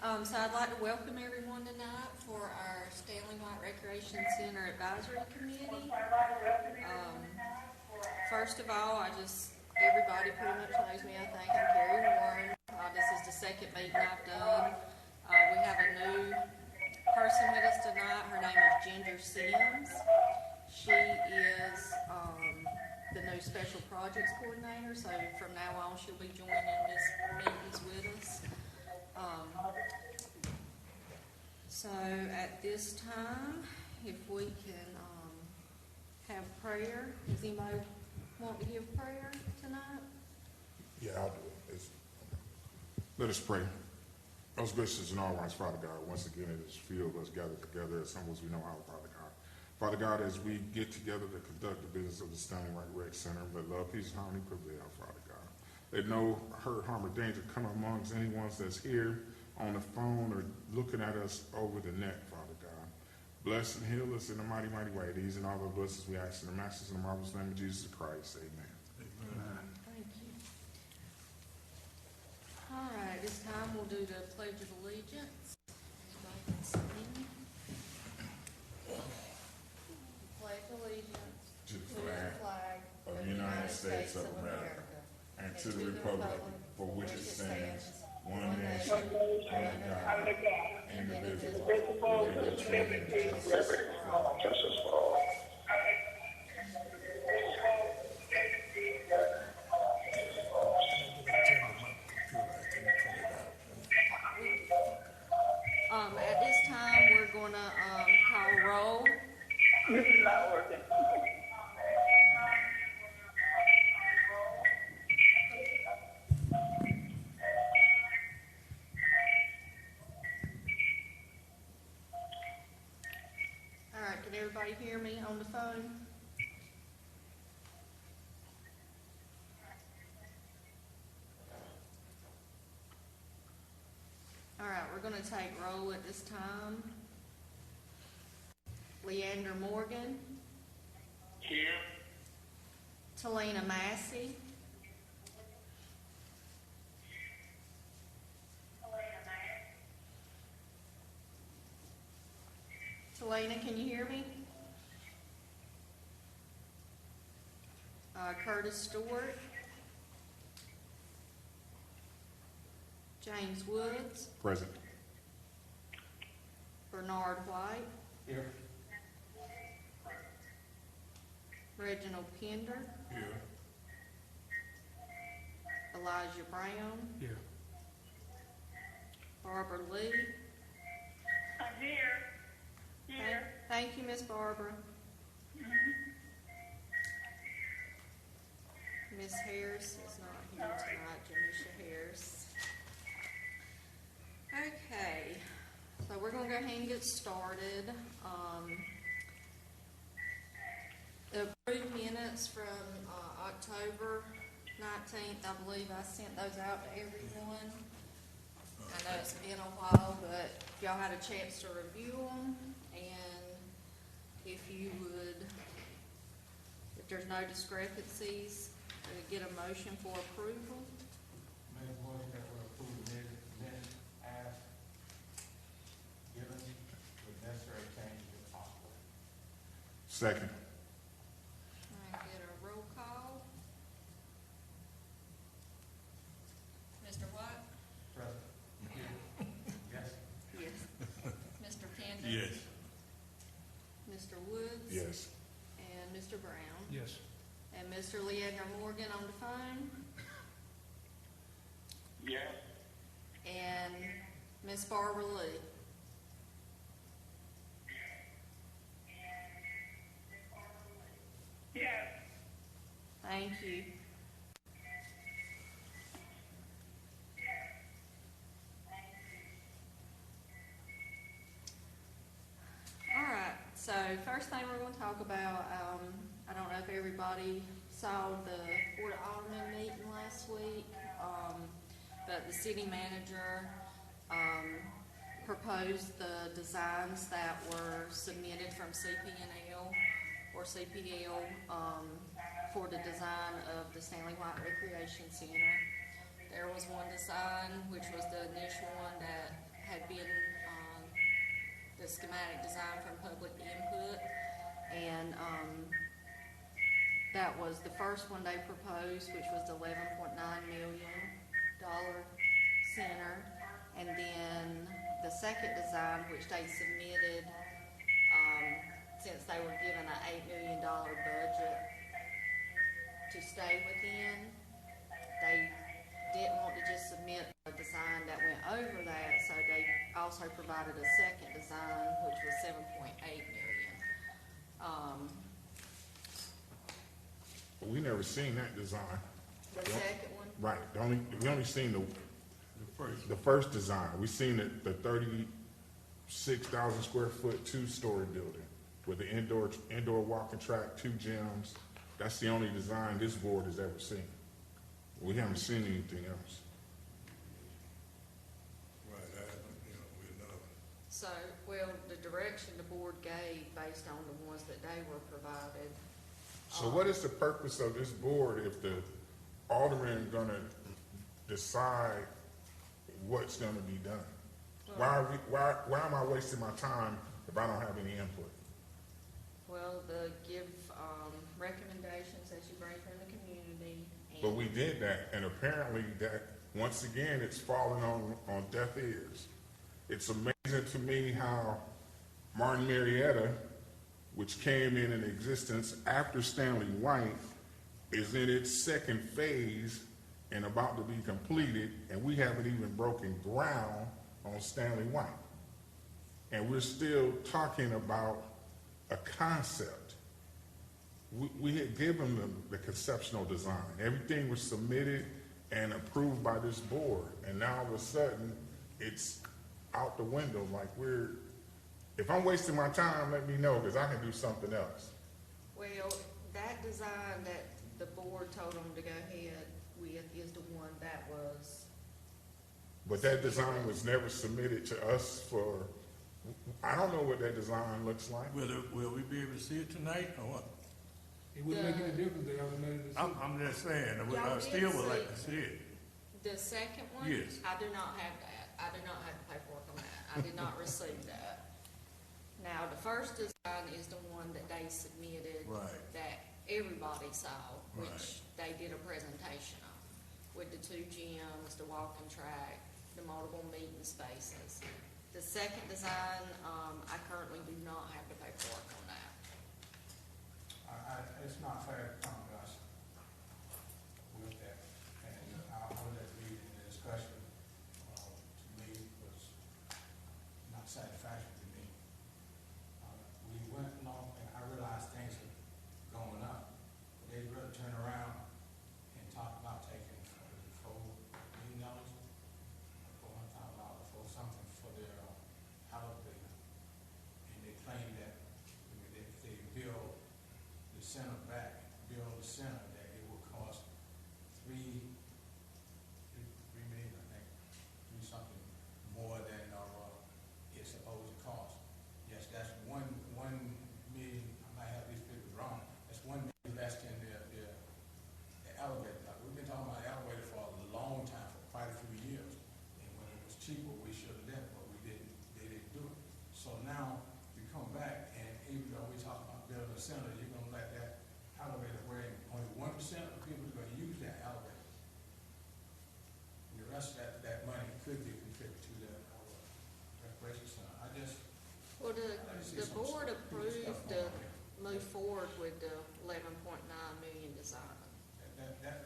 So I'd like to welcome everyone tonight for our Stanley Recreation Center Advisory Committee. First of all, everybody pretty much knows me, I think. I'm Carrie Warren. This is the second meeting I've done. We have a new person with us tonight. Her name is Ginger Sims. She is the new Special Projects Coordinator, so from now on she'll be joining this meetings with us. So at this time, if we can have prayer. Does anybody want to give prayer tonight? Yeah, I'll do it. Let us pray. Most gracious and all-wise Father God, once again it is few of us gathered together as humble as we know how, Father God. Father God, as we get together to conduct the business of the Stanley Rec Center, let love, peace, and harmony prevail, Father God. Let no hurt, harm, or danger come amongst anyone that's here on the phone or looking at us over the net, Father God. Bless and heal us in a mighty, mighty way. These and all the blessings we ask in the Master's and the marvelous name of Jesus Christ. Amen. Amen. Thank you. All right, this time we'll do the Pledge of Allegiance. Everybody can sing. Pledge allegiance To the flag of the United States of America and to the republic for which it stands, one nation, under God, indivisible, with liberty and justice for all. At this time, we're going to call roll. This is not working. All right, can everybody hear me on the phone? All right, we're going to take roll at this time. Leander Morgan. Here. Talina Massey. Talina, can you hear me? Curtis Stewart. James Woods. Present. Bernard White. Here. Reginald Pender. Here. Elijah Brown. Here. Barbara Lee. I'm here. Thank you, Miss Barbara. Miss Harris is not here tonight, Janisha Harris. Okay, so we're going to go ahead and get started. The approved minutes from October 19th, I believe I sent those out to everyone. I know it's been a while, but y'all had a chance to review them, and if you would, if there's no discrepancies, get a motion for approval. Make a motion that we approve the minutes as given with necessary changes if possible. Second. All right, get a roll call. Mr. White? Present. Yes. Yes. Mr. Pender? Yes. Mr. Woods? Yes. And Mr. Brown? Yes. And Mr. Leander Morgan on the phone? Yes. And Miss Barbara Lee? Yes. Thank you. All right, so first thing we're going to talk about, I don't know if everybody saw the Board of Alderman meeting last week, but the city manager proposed the designs that were submitted from CP&L or CPL for the design of the Stanley Recreation Center. There was one design, which was the initial one that had That was the first one they proposed, which was the $11.9 million center. And then the second design, which they submitted, since they were given an $8 million budget to stay within, they didn't want to just submit a design that went over that, so they also provided a second design, which was $7.8 million. But we never seen that design. The second one, Right, we only seen the first design. We seen the 36,000 square foot, 2-story building with the indoor walking track, 2 gyms. That's the only design this board has ever seen. We haven't seen anything else. Right, we know. so, well, the direction the board gave based on the ones that they were provided. So what is the purpose of this board if the aldermen gonna decide what's gonna be done? Why am I wasting my time if I don't have any input? Well, the give, recommendations that you bring from the community. But we did that, and apparently that, once again, it's falling on deaf ears. It's amazing to me how Martin Marietta, which came in existence after Stanley White, is in its second phase and about to be completed, and we haven't even broken ground on Stanley White. And we're still talking about a concept. We had given them the conceptual design. Everything was submitted and approved by this board, and now all of a sudden, it's out the window. Like if I'm wasting my time, let me know, because I can do something else. Well, that design that the board told them to go ahead with is the one that was, But that design was never submitted to us for, I don't know what that design looks like. Will we be able to see it tonight, or what? It wouldn't make any difference, they haven't made a decision. I'm just saying, I Y'all still did would like see- to see it. the second one? Yes. I do not have that. I do not have the paperwork on that. I did not receive that. Now, the first design is the one that they submitted. Right. That everybody saw, which Right. they did a presentation on, with the 2 gyms, the walking track, the multiple meeting spaces. The second design, I currently do not have the paperwork on that. It's not fair to come to us with that, and I'll let read in the discussion, to me, was not satisfactory to me. We went along, and I realized things are going up, but they really turn around and talk about taking $4 million, $400,000 for something for their elevator. And they claim that if they build the center back, that it will cost $3 million, I think, do something more than it's supposed to cost. Yes, that's $1 million, I might have these figures wrong, that's $1 million less than the elevator. Like, we've been talking about elevator for a long time, for quite a few years. And when it was cheaper, we should have done it, but we didn't, they didn't do it. So now, we come back, and even though we talk about building a center, you're gonna let that elevator where only 1% of people are gonna use that elevator. And the rest of that money could be contributed to the recreation center. Well, the see some board stupid approved stuff to going on move forward with the $11.9 million design.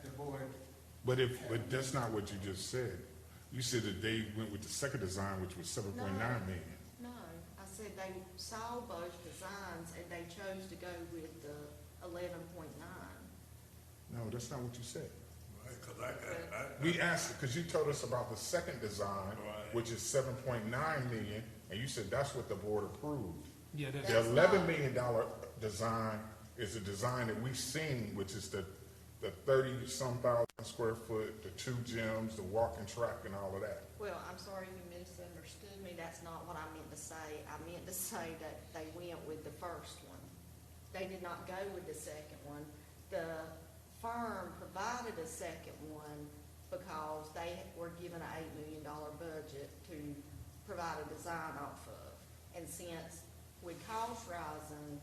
the board, But that's not what you just said. You said that they went with the second design, which was 7.9 million. No, I said they saw both designs and they chose to go with the 11.9. No, that's not what you said. Right, cause We asked, because you told us about the second design, Right. which is 7.9 million, and you said that's what the board approved. Yeah, that's, The That's $11 not- million design is a design that we've seen, which is the 30-some thousand square foot, the 2 gyms, the walking track, and all of that. Well, I'm sorry if you misunderstood me. That's not what I meant to say. I meant to say that they went with the first one. They did not go with the second one. The firm provided a second one because they were given an $8 million budget to provide a design off of. And since with cost rising,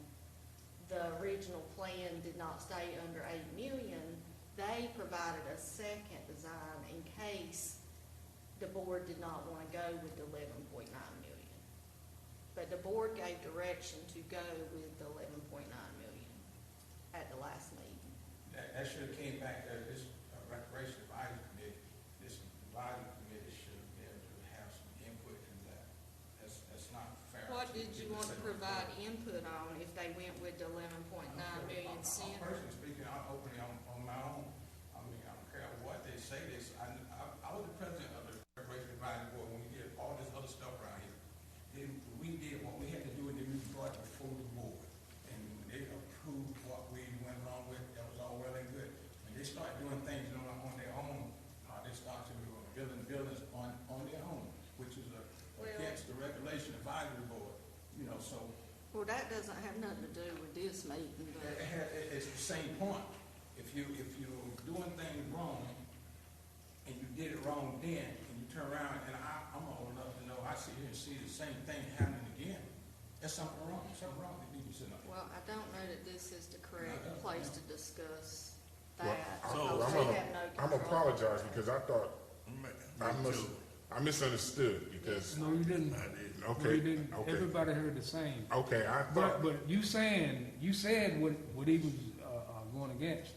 the original plan did not stay under 8 million, they provided a second design in case the board did not wanna go with the 11.9 million. But the board gave direction to go with the 11.9 million at the last meeting. That should have came back to this recreation advisory committee. This advisory committee should be able to have some input in that. That's not fair. What did you want to provide input on if they went with the 11.9 million I'm center? personally speaking, I'm openly on my own. I mean, I don't care what they say. I was the president of the recreation advisory board when we did all this other stuff around here. Then we did what we had to do, and then we brought it before the board. And when they approved what we went along with, that was all well and good. When they start doing things on their own, they start to building buildings on their own, which is against the regulation advisory board, you know, so. Well, that doesn't have nothing to do with this meeting, but. It's the same point. If you're doing things wrong, and you did it wrong then, and you turn around, and I'm old enough to know, I sit here and see the same thing happening again, there's something wrong with people sitting up. Well, I don't know that this is the correct place to discuss Well, that. So, because we have no I'm control. apologize because I thought, I misunderstood because, No, you didn't. I did. No, you okay, didn't. okay, Everybody heard the same. okay, I thought, But you said what he was, going against,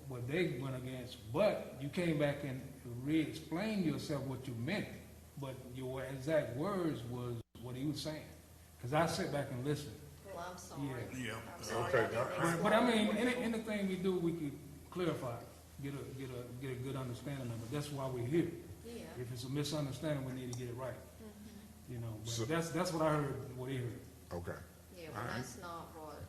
what they went against, but you came back and re-explained yourself what you meant, but your exact words was what he was saying. Cause I sit back and listen. Well, I'm sorry. Yeah. I'm sorry. Okay, I didn't I- But I explain mean, what you- anything we do, we could clarify, get a good understanding of it. That's why we're here. Yeah. If it's a misunderstanding, we need to get it right, Mhm. you know, So- but that's what I heard, what he heard. okay. Yeah, well, Alright. that's not what.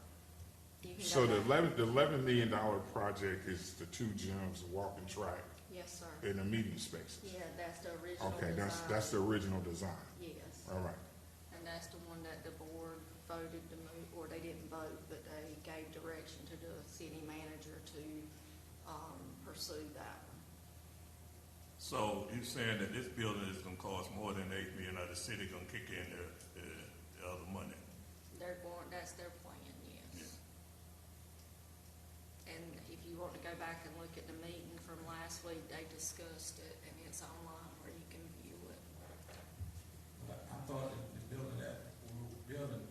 You can So go the back. $11 million project is the 2 gyms, the walking track, Yes, sir. and the meeting spaces? Yeah, that's the original Okay, design. that's the original design, Yes, all right. and that's the one that the board voted to move, or they didn't vote, but they gave direction to the city manager to, pursue that one. So you saying that this building is gonna cost more than 8 million, or the city gonna kick in the other money? That's their plan, yes. And if you want to go back and look at the meeting from last week, they discussed it, and it's online where you can view it. But I thought that the building that we were building,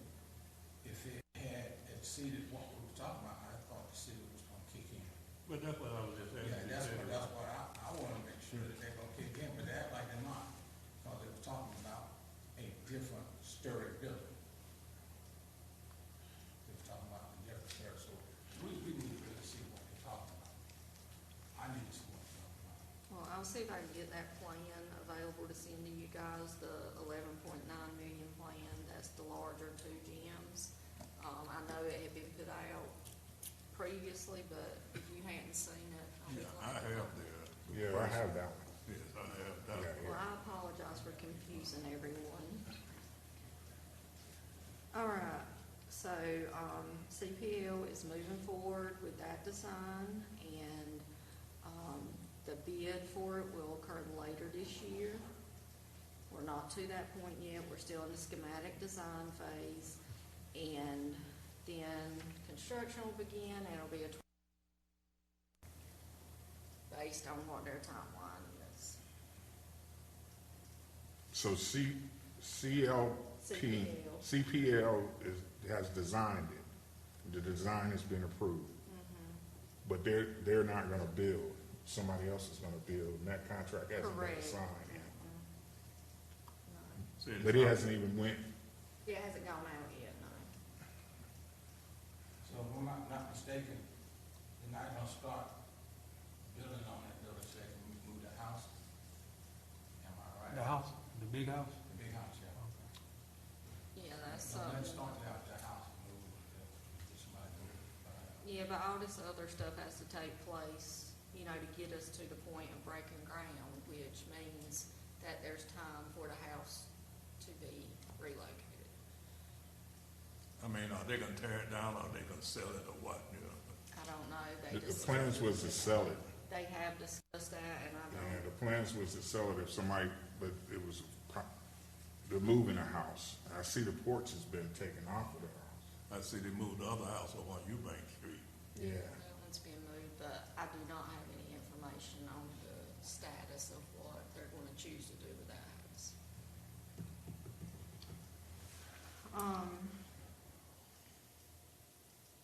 if it had exceeded what we were talking about, I thought the city was gonna kick in. But that's what I was just asking. Yeah, that's what I wanna make sure that they're gonna kick in, but they act like they're not, because they were talking about a different sturdy building. They were talking about a different sturdy, so we need to really see what they're talking about. I need to see what they're talking about. Well, I'll see if I can get that plan available to send to you guys, the 11.9 million plan, that's the larger 2 gyms. I know it had been put out previously, but if you hadn't seen it, I'll be Yeah, glad I to have find it. Yeah, I have that one. Yes, I have that. Yeah. Well, I apologize for confusing everyone. All right, so, CPL is moving forward with that design, and, the bid for it will occur later this year. We're not to that point yet, we're still in the schematic design phase, and then construction will begin, and it'll be based on what their timeline is. So CPL has designed it. The design has been approved. But they're not gonna build. Somebody else is gonna build, and that contract hasn't been Correct. signed. No. See, the But it hasn't even went, It hasn't gone out yet, no. So if I'm not mistaken, they're not gonna start building on that building, so they can move the house? Am I right? The house, the big house? The big house, yeah. Yeah, that's No, something. let's start out the house and move, get somebody to move. Yeah, but all this other stuff has to take place, you know, to get us to the point of breaking ground, which means that there's time for the house to be relocated. I mean, are they gonna tear it down, or are they gonna sell it, or what, you know? I don't know, they the just. plans was to sell it. They have discussed that, and I And don't, the plans was to sell it if somebody, but it was, they're moving a house. I see the porch has been taken off of the house. I see they moved the other house over on Eubank Street. Yeah. That one's been moved, but I do not have any information on the status of what they're gonna choose to do with that house.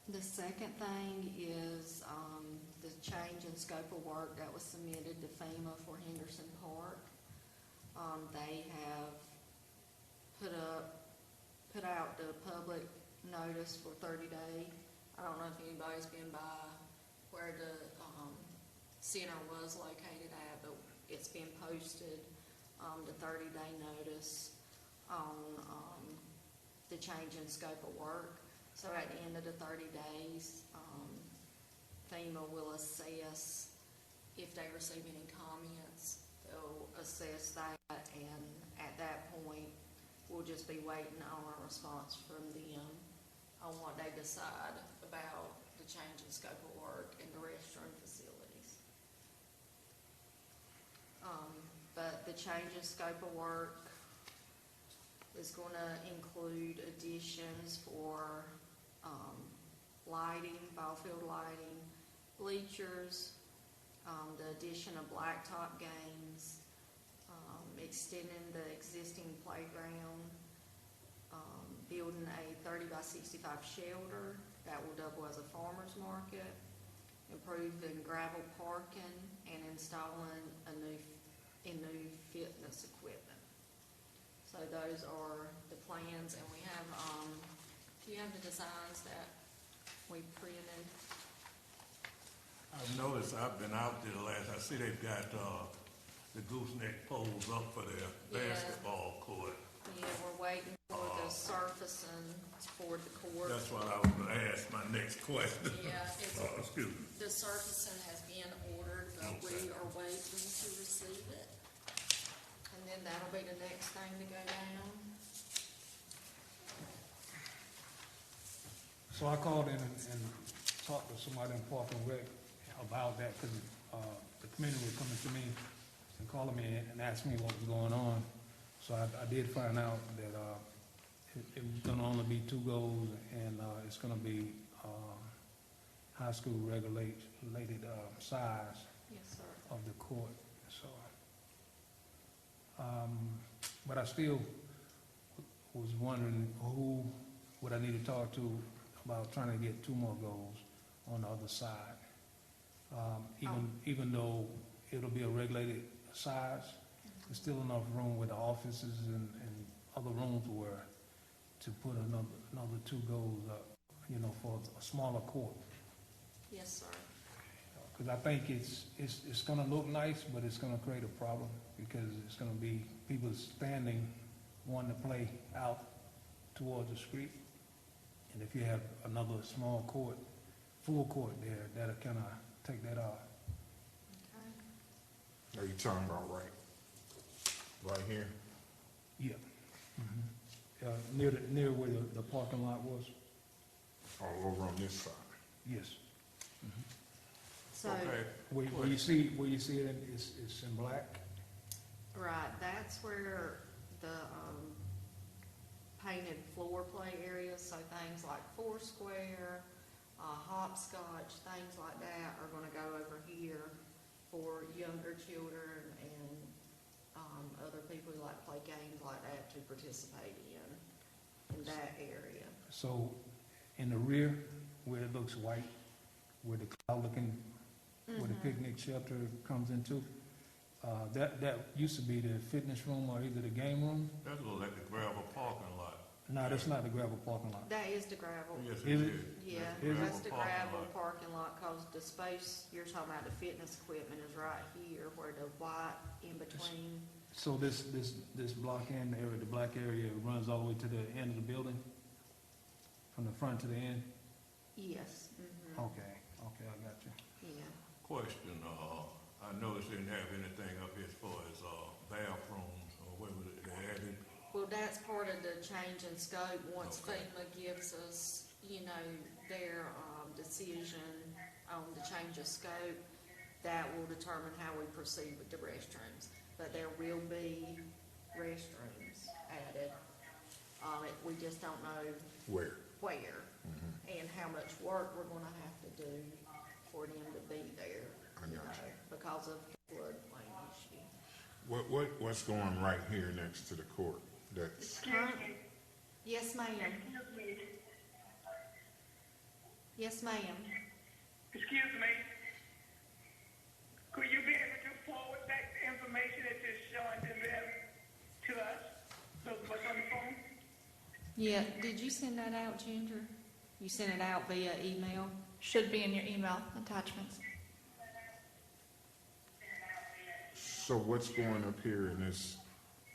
The second thing is, the change in scope of work that was submitted to FEMA for Henderson Park. They have put out the public notice for 30 days. I don't know if anybody's been by where the, center was located at, but it's been posted, the 30-day notice on, the change in scope of work. So at the end of the 30 days, FEMA will assess if they receive any comments. They'll assess that, and at that point, we'll just be waiting on a response from them on what they decide about the change in scope of work and the restroom facilities. But the change in scope of work is gonna include additions for, lighting, ball field lighting, bleachers, the addition of blacktop games, extending the existing playground, building a 30-by-65 shelter that will double as a farmer's market, improving gravel parking, and installing new fitness equipment. So those are the plans, and we have, do you have the designs that we printed? I've noticed, I've been out there I see they've got, the gooseneck poles up for their Yeah. basketball court. Yeah, we're waiting for the surfacing for the court. That's what I was gonna ask my next question. Yeah, it's, Excuse me. the surfacing has been ordered, but we are waiting to receive it. And then that'll be the next thing to go down. So I called in and talked to somebody in Park and Rec about that, because the committee was coming to me and calling me and asking me what was going on. So I did find out that it was gonna only be 2 goals, and it's gonna be high school related size Yes, sir. of the court. So, but I still was wondering who would I need to talk to about trying to get 2 more goals on the other side. Even though it'll be a regulated size, there's still enough room with the offices and other rooms where to put another 2 goals up, for a smaller court. Yes, sir. Because I think it's gonna look nice, but it's gonna create a problem, because it's gonna be people standing, wanting to play out towards the street. And if you have another small court, full court there, that'll kinda take that off. Okay. Are you talking about right here? Yeah. Near where the parking lot was? All over on this side? Yes. So, Okay. Where you see it, it's in black? right, that's where the, painted floor play areas, so things like Foursquare, hopscotch, things like that are gonna go over here for younger children and, other people who like to play games like that to participate in that area. So, in the rear, where it looks white, where the cloud looking, where the picnic shelter comes into, that used to be the fitness room or either the game room. That looks like the gravel parking lot. No, that's not the gravel parking lot. That is the gravel. Yes, Is it it? is. Yeah, Is it? that's the gravel lot. parking lot, cause the space you're talking about, the fitness equipment is right here where the white in between. So this block end area, the black area, runs all the way to the end of the building? From the front to the end? Yes, Okay, I got you. yeah. Question, I noticed they didn't have anything up here as far as, bathrooms, or what was it, they added? Well, that's part of the change in scope, once FEMA gives us, their, decision on the change of scope, that will determine how we proceed with the restrooms. But there will be restrooms added, we just don't know Where? where and how much work we're gonna have to do for them to be there, I you got know, because of the floodplain issue. What's going right here next to the court? That's, Current- Yes, ma'am. Excuse me. Yes, ma'am. Excuse me. Could you be able to forward that information that you're showing to them, to us? So what's on the phone? Yeah, did you send that out, Ginger? You sent it out via email? Should be in your email attachments. so what's going up here in this,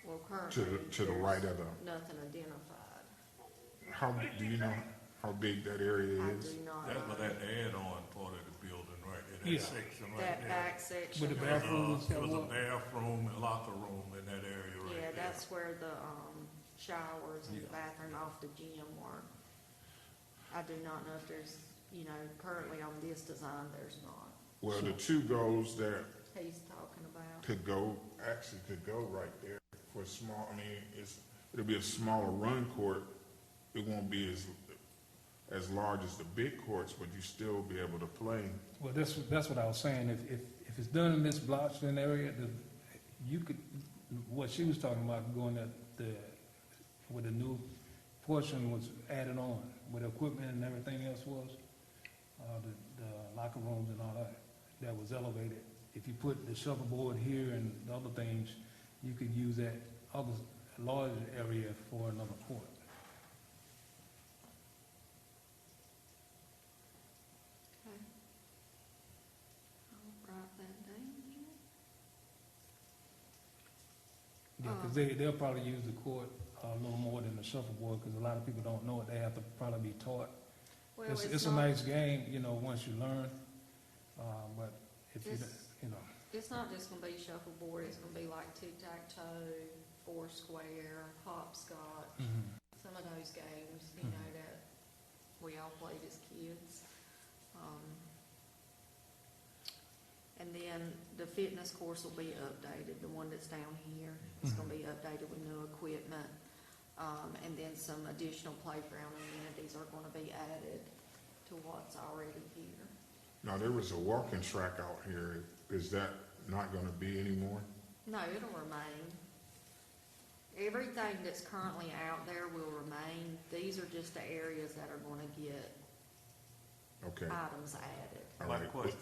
Well, to currently. the right of the, Nothing identified. do you know how big that area I is? do not That's know. what that add-on part of the building right there, Yeah. that section right That there. back section. With the There was, bathroom and There stuff, was a what? bathroom and locker room in that area right there. Yeah, that's where the, showers and the Yeah. bathroom off the gym were. I do not know if there's, you know, currently on this design, there's not. Well, the two goals there He's talking about. could go right there for a small, I mean, it'll be a smaller run court. It won't be as large as the big courts, but you still be able to play. Well, that's what I was saying. If it's done in this Bloxton area, you could, what she was talking about, going at where the new portion was added on, where the equipment and everything else was, the locker rooms and all that was elevated. If you put the shuffleboard here and the other things, you could use that other large area for another court. Okay. I'll write that down. Yeah, because they'll probably use the court a little more than the shuffleboard, because a lot of people don't know it. They have to probably be taught. Well, It's a not- nice game, you know, once you learn, but if you, It's- you know, It's not just gonna be shuffleboard, it's gonna be like tic-tac-toe, four-square, hopscotch, some of those games, you know, that we all played as kids. And then the fitness course will be updated, the one that's down here, it's gonna be updated with new equipment. And then some additional playground amenities are gonna be added to what's already here. Now, there was a walking track out here. Is that not gonna be anymore? No, it'll remain. Everything that's currently out there will remain. These are just the areas that are gonna get Okay. items added. All My right. question,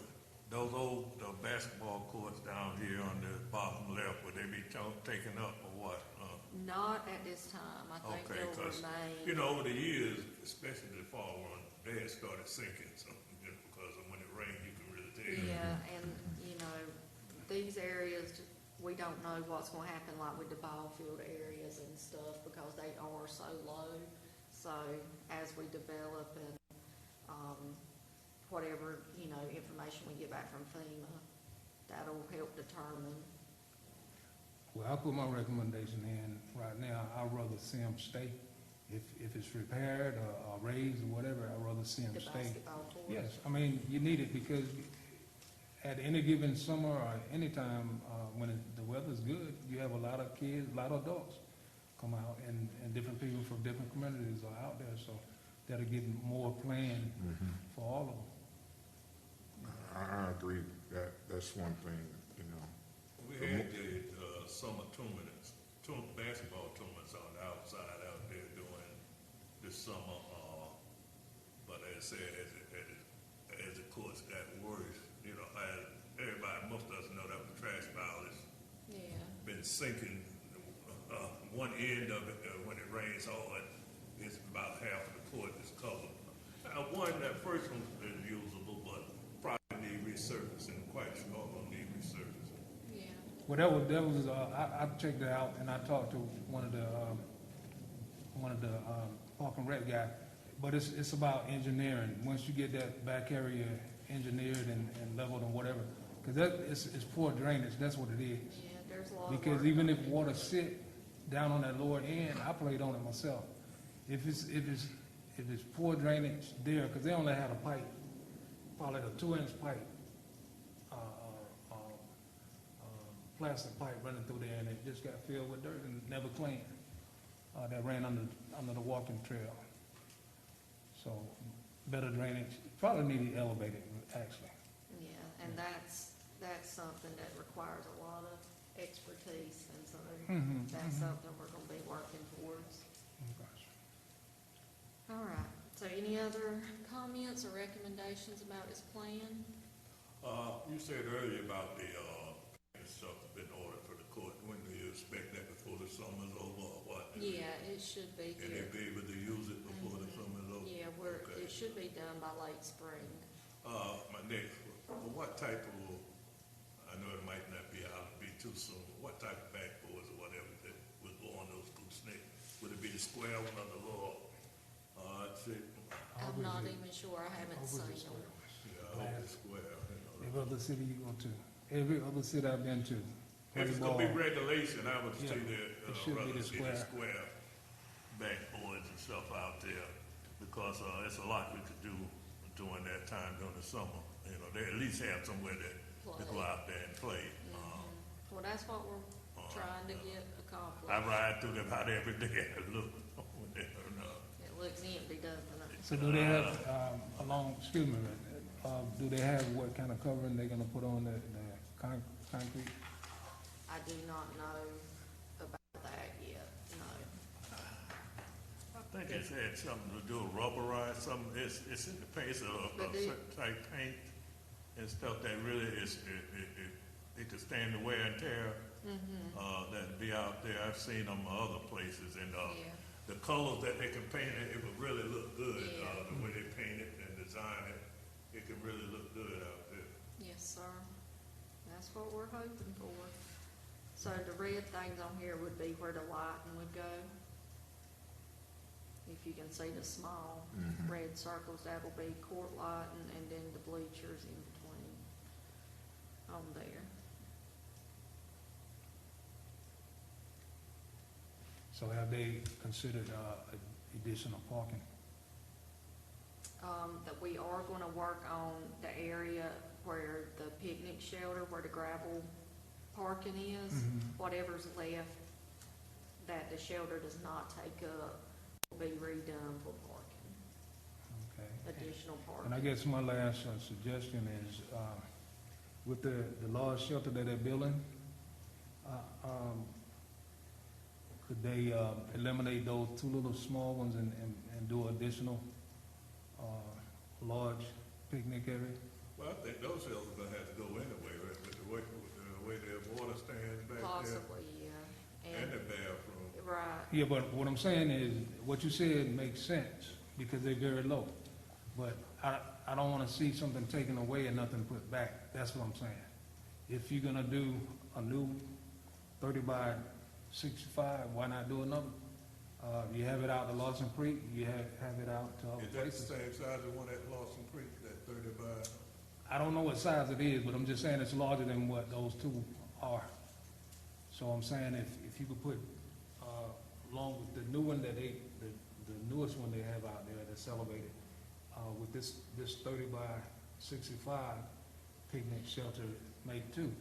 those old basketball courts down here on the bottom left, would they be taken up or what? Not at this time. I think Okay, they'll 'cause, remain. you know, over the years, especially the fall one, they had started sinking something, just because of when it rained, you can really tell. Yeah, and, you know, these areas, we don't know what's gonna happen like with the ball field areas and stuff because they are so low. So as we develop and, whatever, you know, information we get back from FEMA, that'll help determine. well, I'll put my recommendation in right now. I'd rather see them stay. If it's repaired or raised or whatever, I'd rather see them The stay. basketball court. Yes, I mean, you need it because at any given summer or any time, when the weather's good, you have a lot of kids, a lot of adults come out and different people from different communities are out there, so that'll give more playing for all of them. I agree. That's one thing, you know. We had the summer tournaments, basketball tournaments on the outside out there doing this summer, but as I said, as the courts got worse, you know, everybody, most of us know that the trash pile has Yeah. been sinking. One end of it, when it rains hard, it's about half of the court is covered. That first one is usable, but probably need resurfacing, quite sure gonna need resurfacing. Yeah. Well, that was, I checked it out and I talked to one of the Park and Rec guy, but it's about engineering. Once you get that back area engineered and leveled and whatever, because it's poor drainage, that's what it is. Yeah, there's a lot of work. Because even if water sit down on that lower end, I played on it myself. If it's poor drainage there, because they only had a pipe, probably a 2-inch pipe, plastic pipe running through there, and it just got filled with dirt and never cleaned. That ran under the walking trail. So better drainage, probably need it elevated, actually. Yeah, and that's something that requires a lot of expertise, and so that's something we're gonna be working towards. All right, so any other comments or recommendations about this plan? You said earlier about the, stuff been ordered for the court. When do you expect that, before the summer's over or what? Yeah, it should be And they here. be able to use it before the summer's over? Yeah, Okay. it should be done by late spring. My next, what type of, I know it might not be out, be too soon, what type of backboards or whatever that would go on those goosenecks? Would it be the square one or the little, I'm not even sure, I haven't Always seen a them. square. yeah, I hope it's square, you know. Every other city you go to, every other city I've been to. If it's gonna be regulation, I would Yeah, say that, it should be rather the see the square. square backboards and stuff out there, because, it's a lot we could do during that time during the summer. You know, they at least have somewhere to go out there and play. Well, that's what we're trying to get I accomplished. ride through them out every day, I look over there, and, It looks empty, doesn't it? So do they have, excuse me, do they have what kind of covering they're gonna put on the concrete? I do not know about that yet, no. I think it's had something to do with rubberized, something, it's in the paint, it's a But they- certain type paint and stuff that really is, it could stand the wear and tear, that'd be out there. I've seen them other places, and, Yeah. the colors that they can paint it would really look good, Yeah. the way they paint it and design it, it could really look good out there. Yes, sir. That's what we're hoping for. So the red things on here would be where the lighting would go. If you can see the small red circles, that'll be court lighting, and then the bleachers in between on there. So have they considered, additional parking? That we are gonna work on the area where the picnic shelter, where the gravel parking is, whatever's left that the shelter does not take up will be redone for parking, Okay. additional And I parking. guess my last suggestion is, with the large shelter that they're building, could they, eliminate those two little small ones and do additional, large picnic area? Well, I think those hills are gonna have to go anyway, right, with the way their water stands back there, Possibly, yeah. and the bathroom. Right, Yeah, but what I'm saying is, what you said makes sense, because they're very low. But I don't wanna see something taken away and nothing put back, that's what I'm saying. If you're gonna do a new 30 by 65, why not do another? You have it out to Lawson Creek, you have it out to other Is that the places. same size as one at Lawson Creek, that 30 by? I don't know what size it is, but I'm just saying it's larger than what those two are. So I'm saying if you could put, along with the new one that the newest one they have out there that's elevated, with this 30 by 65 picnic shelter, make two.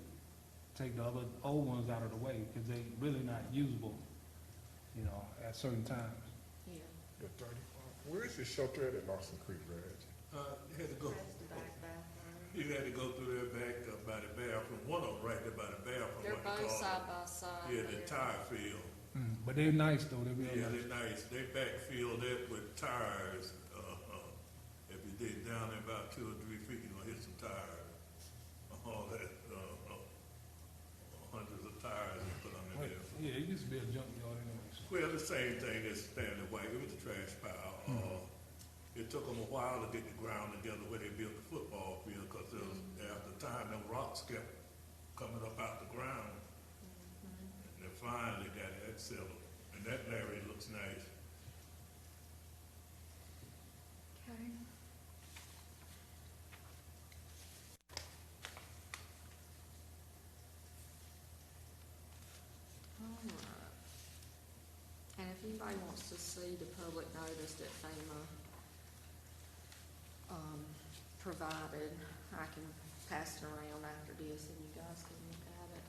Take the other old ones out of the way, because they really not usable, at certain times. yeah. The 30, where is the shelter at Lawson Creek, Reg? You had to go, That's the back bathroom. you had to go through there back by the bathroom, one of them right there by the bathroom. They're what they both call side it. by side. Yeah, the there. tire field. But they're nice though, they're real Yeah, nice. they're nice. They backfilled it with tires. If you dig down there about 2 or 3 feet, you're gonna hit some tires. All that, hundreds of tires they put under Wait, there. yeah, it used to be a junkyard anyways. Well, the same thing as Stanley White. It was a trash pile. It took them a while to get the ground together where they built the football field, because after time, them rocks kept coming up out the ground. And they finally got that settled. And that area looks nice. Okay. All right. And if anybody wants to see the public notice that FEMA, provided, I can pass it around after this and you guys can look at it.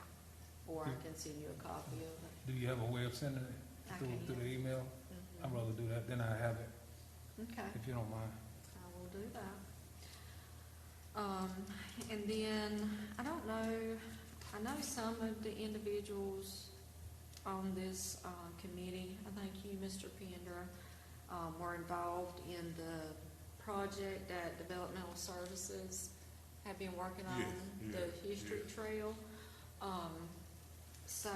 Or I can send you a copy of it. Do you have a way of sending it I through can. the email? Mhm. I'd rather do that, then I have it. Okay. if you don't mind. I will do that. And then, I don't know, I know some of the individuals on this, committee, I think you, Mr. Pender, were involved in the project that Developmental Services have been working on, Yes, the yes, history yes. trail. So,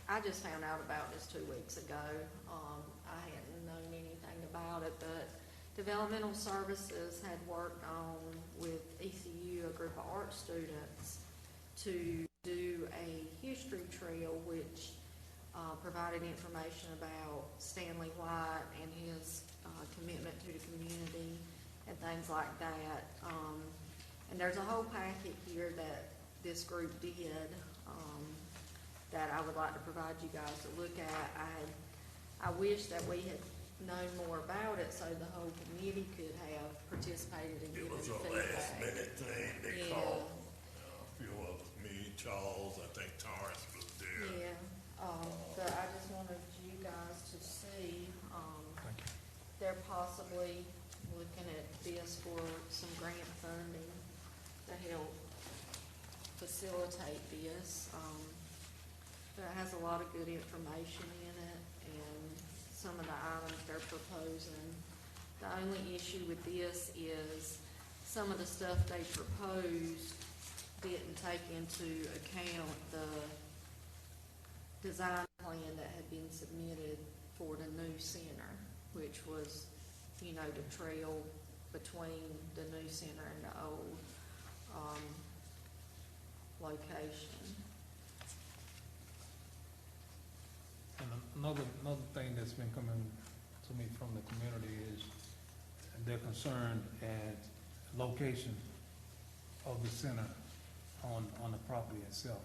I just found out about this 2 weeks ago. I hadn't known anything about it, but Developmental Services had worked on with ECU, a group of art students, to do a history trail which provided information about Stanley White and his commitment to the community and things like that. And there's a whole packet here that this group did that I would like to provide you guys to look at. I wish that we had known more about it so the whole committee could have participated in It giving was a feedback. last minute thing, they Yeah. called, a few of us, me, Charles, I think Torrance was there. Yeah, but I just wanted you guys to see, Thank you. they're possibly looking at this for some grant funding to help facilitate this. But it has a lot of good information in it and some of the items they're proposing. The only issue with this is some of the stuff they proposed didn't take into account the design plan that had been submitted for the new center, which was, you know, the trail between the new center and the old, location. And another thing that's been coming to me from the community is they're concerned at location of the center on the property itself.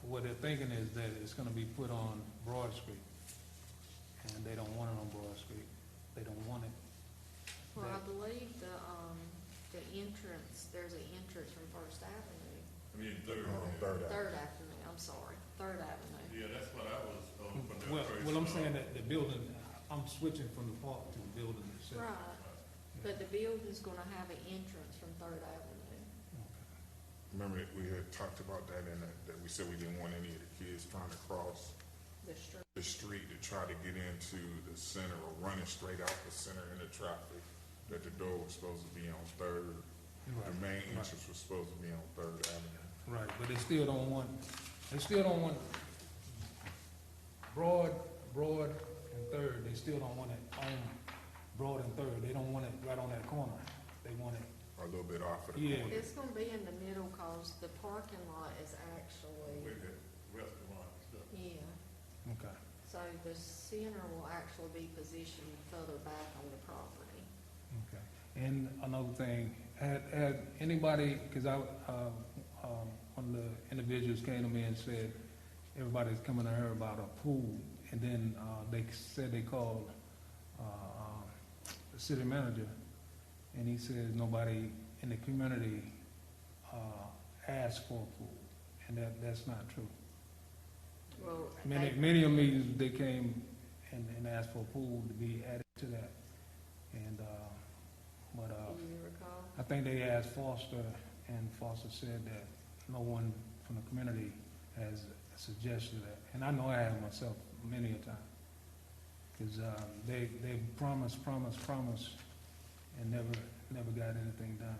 What they're thinking is that it's gonna be put on Broad Street, and they don't want it on Broad Street. They don't want it. Well, I that- believe the entrance, there's an entrance from First Avenue, I mean, Third. Third Avenue. Third Avenue, I'm sorry, Third Avenue. Yeah, that's what I was, from the Well, first. I'm saying that the building, I'm switching from the park to the building itself. Right, but the building's gonna have an entrance from Third Avenue. Remember that we had talked about that and that we said we didn't want any of the kids trying to cross The street. the street to try to get into the center or running straight out the center into traffic, that the door was supposed to be on Third. The Right, main right. entrance was supposed to be on Third Avenue. Right, but they still don't want Broad and Third, they still don't want it on Broad and Third, they don't want it right on that corner, they want it, A little bit off of the Yeah. corner. It's gonna be in the middle, cause the parking lot is actually, With the restaurant and stuff. yeah, okay. so the center will actually be positioned further back on the property. Okay, and another thing, had anybody, because one of the individuals came to me and said, everybody's coming to her about a pool, and then, they said they called, the city manager, and he said nobody in the community, asked for a pool, and that's not true. Well, Many of meetings, they came and asked for a pool to be added to that, and, but, do you recall? I think they asked Foster, and Foster said that no one from the community has suggested that. And I know I have myself many a time. Because they promised, and never got anything done.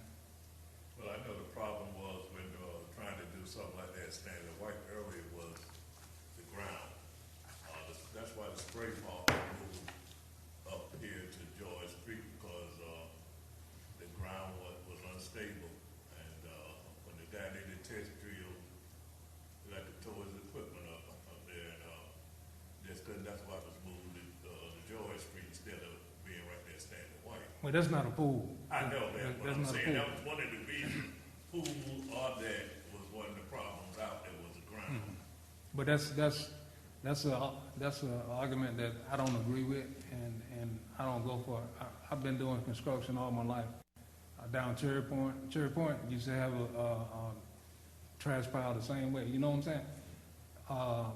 Well, I know the problem was when, trying to do something like that, Stanley White earlier was the ground. That's why the spray park moved up here to George Street, because, the ground was unstable. And, when the guy did the test drill, like to tore his equipment up there, and, that's why it was moved to George Street instead of being right there Stanley White. Well, that's not a pool. I know that, but That's I'm not a saying pool. that was one of the reasons, pool or that was one of the problems out there was the ground. But that's an argument that I don't agree with, and I don't go for it. I've been doing construction all my life. Down Cherry Point used to have a trash pile the same way, you know what I'm saying?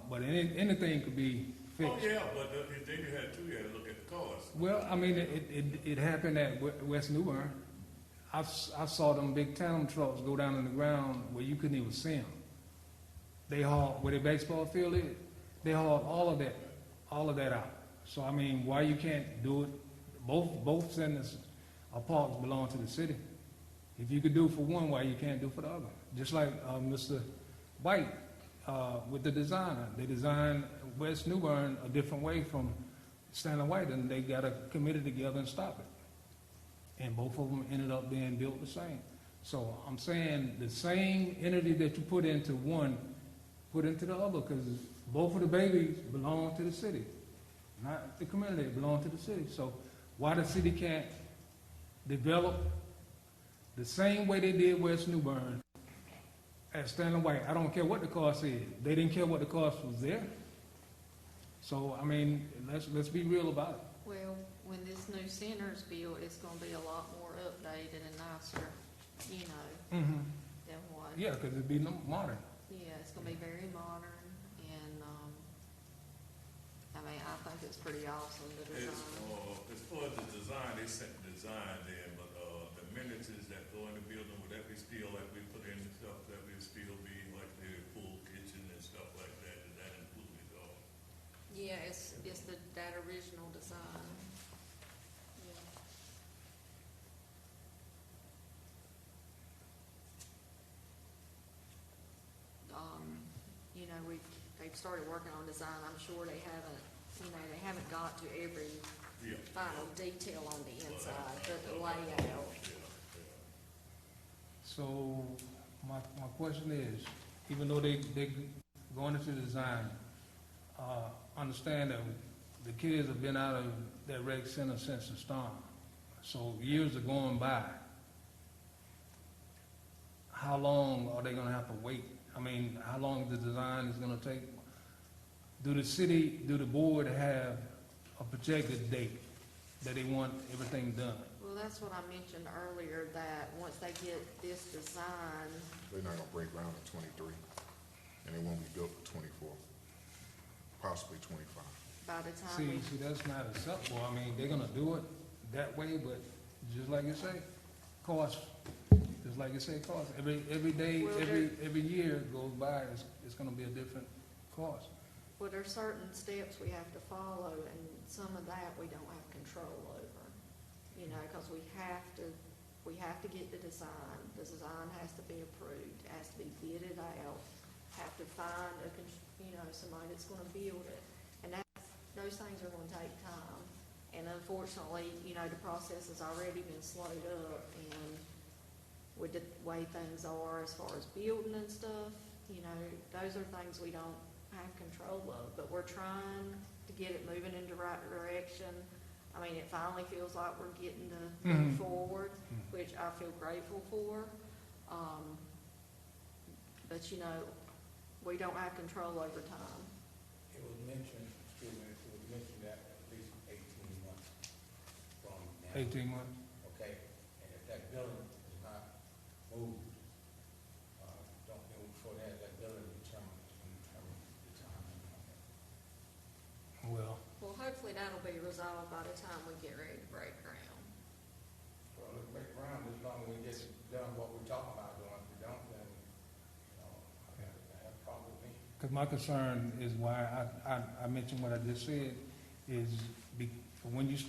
But anything could be Oh, fixed. yeah, but then you had to look at the cost. Well, I mean, it happened at West New Bern. I saw them big tandem trucks go down in the ground where you couldn't even see them. They hauled, where the baseball field is, they hauled all of that out. So, I mean, why you can't do it? Both centers or parks belong to the city. If you could do it for one, why you can't do it for the other? Just like Mr. White with the designer. They designed West New Bern a different way from Stanley White, and they got a committee together and stop it. And both of them ended up being built the same. So I'm saying the same energy that you put into one, put into the other, because both of the babies belong to the city, not the community. They belong to the city. So why the city can't develop the same way they did West New Bern at Stanley White? I don't care what the cost is. They didn't care what the cost was there. So I mean, let's be real about it. Well, when this new center's built, it's gonna be a lot more updated and nicer, you know, Mm-hmm. than what. Yeah, because it'd be modern. Yeah, it's gonna be very modern, and, I mean, I think it's pretty awesome, the design. As far as the design, they sent the design there, but, the amenities that go in the building, would that be still like we put in stuff, that would still be like the full kitchen and stuff like that? Is that included or? Yeah, it's that original design. Yeah. You know, they've started working on design. I'm sure they haven't got to every Yeah. final detail on the inside, but the layout. So my question is, even though they going into design, understand that the kids have been out of that rec center since the storm. So years are going by. How long are they gonna have to wait? I mean, how long the design is gonna take? Do the board have a projected date that they want everything done? Well, that's what I mentioned earlier, that once they get this design, They're not gonna break ground in 23, and it won't be built in 24, possibly 25. by the time we, See, that's not acceptable. I mean, they're gonna do it that way, but just like you say, cost. Just like you say, cost. Every day, Well, every year goes by, it's gonna be a different cost. well, there's certain steps we have to follow, and some of that we don't have control over. You know, because we have to get the design has to be approved, it has to be bidded out, have to find somebody that's gonna build it. And those things are gonna take time. And unfortunately, the process has already been slowed up, and with the way things are as far as building and stuff, those are things we don't have control of, but we're trying to get it moving in the right direction. I mean, it finally feels like we're getting to move forward, which I feel grateful for. But we don't have control over time. It was mentioned, that at least 18 months from now. 18 months. Okay, and if that building is not moved, before that building determines the time. Well, Well, hopefully that'll be resolved by the time we get ready to break ground. Well, let's break ground as long as we get done what we're talking about doing. If we don't, then, I have a problem with me. because my concern is why I mentioned what I just said, is when it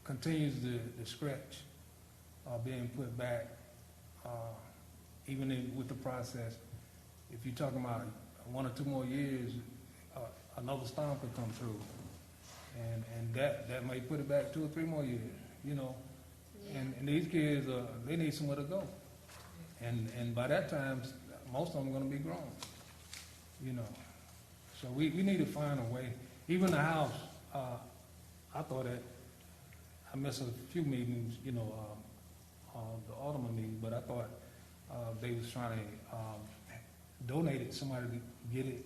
continues the scratch being put back, even with the process, if you're talking about 1 or 2 more years, another storm could come through, and that may put it back 2 or 3 more years, Yeah. And these kids they need somewhere to go, and by that time most of them are going to be grown, so we need to find a way. Even the house, I thought that I missed a few meetings, the Alderman meeting, but I thought they was trying to donate it, somebody to get it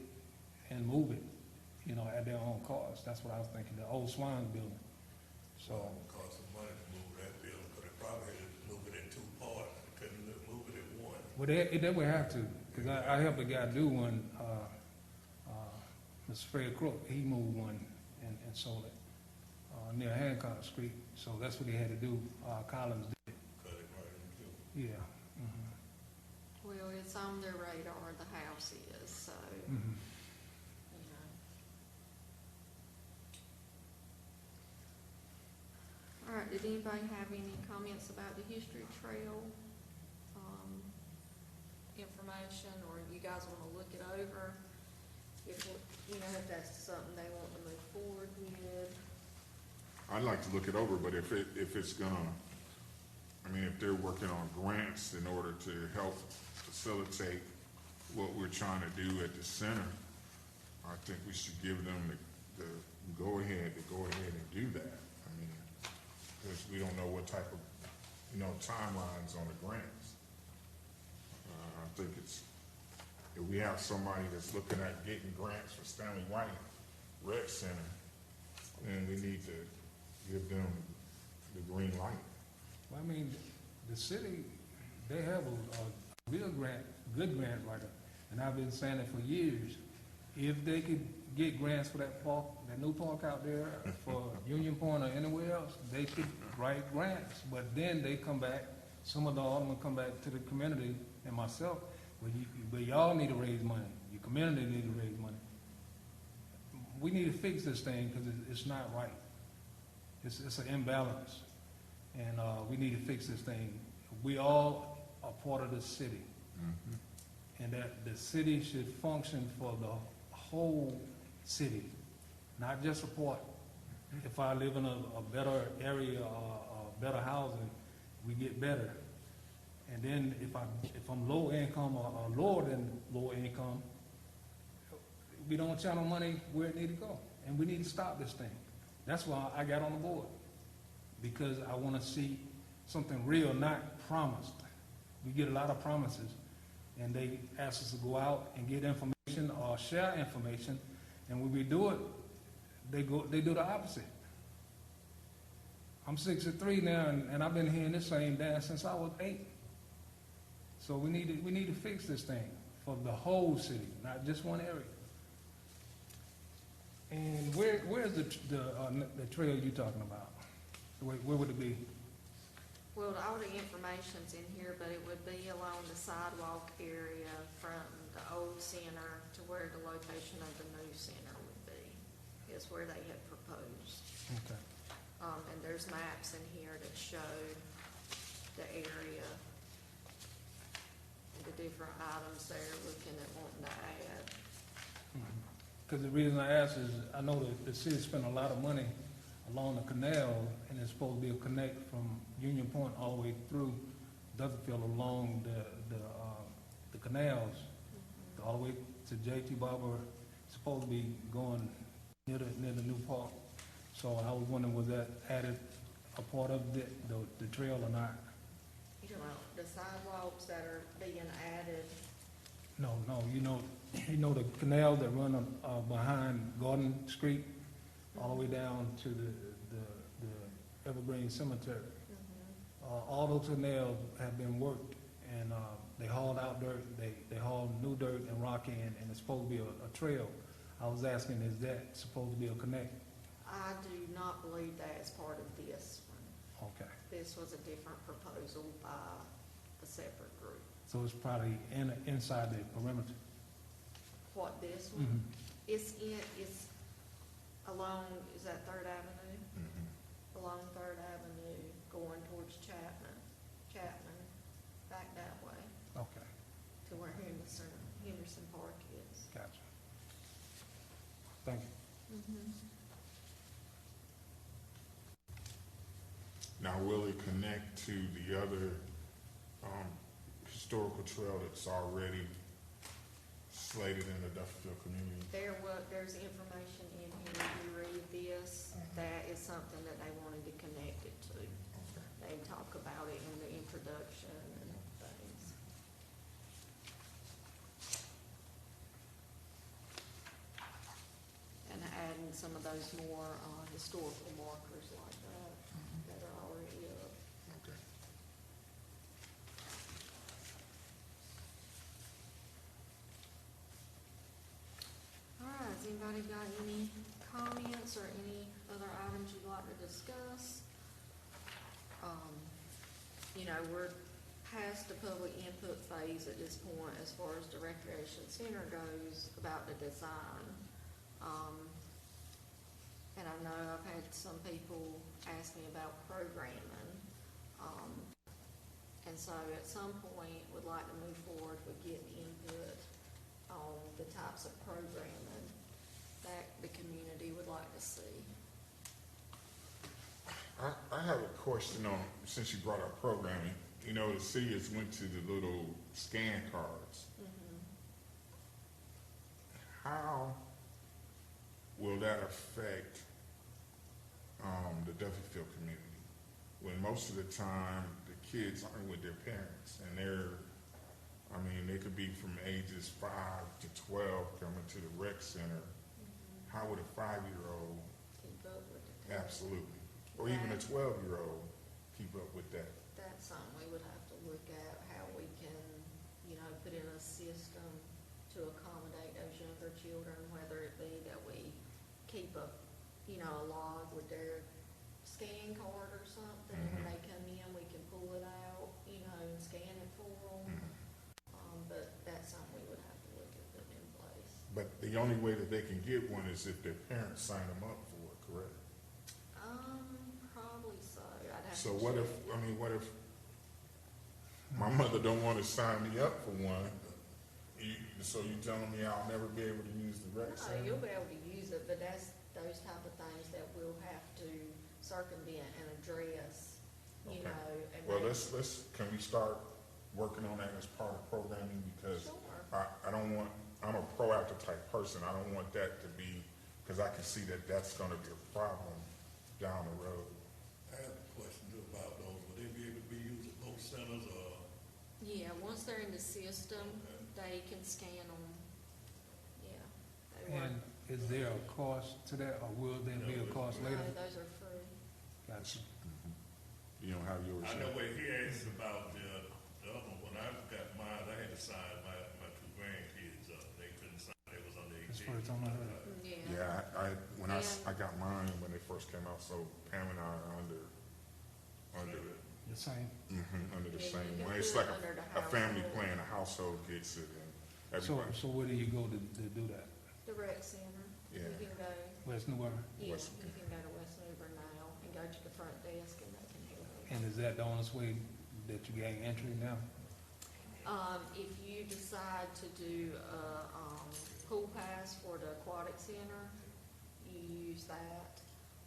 and move it, at their own cost. That's what I was thinking, the old Swan building. So, It would cost some money to move that building, but it probably had to move it in 2 parts, they couldn't move it in 1. well, they would have to, because I helped a guy do one, Mr. Fred Crook, he moved one and sold it, near Hancock Street, so that's what he had to do, Collins did, Cut it right in two. yeah. Mhm. Well, it's on their radar, the house is, so, Mhm. you know. All right, did anybody have any comments about the history trail, information, or you guys wanna look it over? If, you know, if that's something they want to move forward with. I'd like to look it over, but if it's gonna, I mean, if they're working on grants in order to help facilitate what we're trying to do at the center, I think we should give them the go-ahead and do that. I mean, because we don't know what type of, timelines on the grants. I think if we have somebody that's looking at getting grants for Stanley White Rec Center, then we need to give them the green light. Well, I mean, the city, they have a real good grant writer, and I've been saying it for years. If they could get grants for that park, that new park out there, for Union Point or anywhere else, they could write grants. But then they come back, some of the aldermen come back to the community and myself, but y'all need to raise money. Your community need to raise money. We need to fix this thing because it's not right. It's an imbalance, and we need to fix this thing. We all are part of the city, and that the city should function for the whole city, not just a part. If I live in a better area or better housing, we get better. And then if I'm low income or lower than low income, we don't channel money where it need to go, and we need to stop this thing. That's why I got on the board, because I want to see something real, not promised. We get a lot of promises, and they ask us to go out and get information or share information, and when we do it, they do the opposite. I'm 63 now, and I've been hearing this same dance since I was 8. So we need to fix this thing for the whole city, not just one area. And where's the trail you talking about? Where would it be? Well, all the information's in here, but it would be along the sidewalk area from the old center to where the location of the new center would be, is where they had proposed. Okay. And there's maps in here that show the area and the different items they're looking at wanting to add. Because the reason I ask is, I know that the city spent a lot of money along the canal, and it's supposed to be a connect from Union Point all the way through Dutherfield along the canals, all the way to J.T. Barber. It's supposed to be going near the new park. So I was wondering, was that added a part of the trail or not? You know, the sidewalks that are being added, No, you know the canal that run behind Garden Street, all the way down to the Evergreen Cemetery. All those canals have been worked, and they hauled out dirt, they hauled new dirt and rock in, and it's supposed to be a trail. I was asking, is that supposed to be a connect? I do not believe that is part of this one. Okay, This was a different proposal by a separate group. so it's probably inside the perimeter. What, this one? It's along, is that Third Avenue? Along Third Avenue, going towards Chapman, back that way Okay, to where Henderson Park is. gotcha. Thank you. Now, will it connect to the other historical trail that's already slated in the Dutherfield community? There's information in here, if you read this, that is something that they wanted to connect it to. They talk about it in the introduction and things. And adding some of those more historical markers like that, that are already up. Okay. All right, does anybody Anybody got any comments or any other items you'd like to discuss? You know, we're past the public input phase at this point as far as the recreation center goes about the design. And I know I've had some people ask me about programming. And so at some point, would like to move forward with getting input on the types of programming that the community would like to see. I have a question on, since you brought up programming, you know, the city has went to the little scan cards. How will that affect, the Duffield community? When most of the time, the kids aren't with their parents, and I mean, they could be from ages 5 to 12 coming to the rec center. How would a 5-year-old, Keep up with the. absolutely, or even a 12-year-old keep up with that? That's something we would have to look at, how we can, you know, put in a system to accommodate those younger children, whether it be that we keep a, you know, a log with their scan card or something. When they come in, we can pull it out, you know, and scan it for them. But that's something we would have to look at putting in place. But the only way that they can get one is if their parents sign them up for it, correct? Probably so. I'd have to. So what if, check. I mean, what if my mother don't want to sign me up for one? So you telling me I'll never be able to use the rec No, center? you'll be able to use it, but that's those type of things that we'll have to circumvent and address, you Okay. know. And Well, make- can we start working on that as part of programming? Because Sure. I don't want, I'm a proactive type person. I don't want that to be, because I can see that that's gonna be a problem down the road. I have a question about those. Would they be able to be used at both centers or? Yeah, once they're in the system, they can scan them. Yeah. They work. And is there a cost to that, or will there be a cost No, later? those are free. Gotcha. You don't have yours I yet? know what he asked about the other one. When I got mine, I had to sign my 2 grandkids up. They couldn't sign, they was under 18. That's the first time I heard it. Yeah. Yeah, when I And- got mine when they first came out, so Pam and I are under The same. under the Yeah, same you can one. It's put like it under the a family household. plan, a household gets it, and So, everybody. so where do you go to do that? The rec center. Yeah. You can go, West Newburgh? yeah, West- you can go to West Newburgh now and go to the front desk and they can help. And is that the only way that you gain entry now? If you decide to do a, pool pass for the aquatic center, you use that.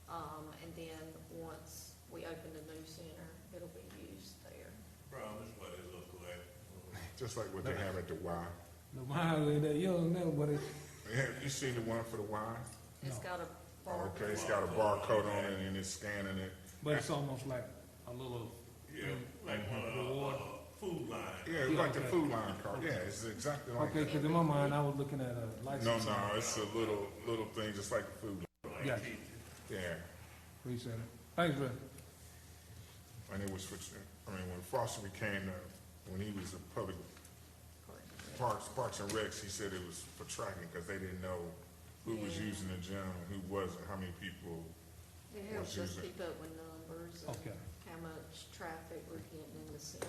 And then once we open the new center, it'll be used there. Problem is, what it look like. Just like what they have at the Y. The mile that you don't know, but it, You seen the one for the Y? It's No. got a Oh, bar. okay, it's got a barcode on it and it's scanning it. but it's almost like a little, Yeah, like Reward. food line. Yeah, it's like the Okay. food line card. Yeah, it's exactly like okay, that. because in my mind, I was looking at a No, license. no, it's a little thing, just like the food line. Gotcha. Yeah, Appreciate it. Thanks, Rick. and it was for, I mean, when Foster became, when he was a public Parks and Recs, he said it was for tracking, because they didn't know who was Yeah. using the gym and who wasn't, how many people. It helps What's us using- keep up with numbers and Okay. how much traffic we're getting in the center.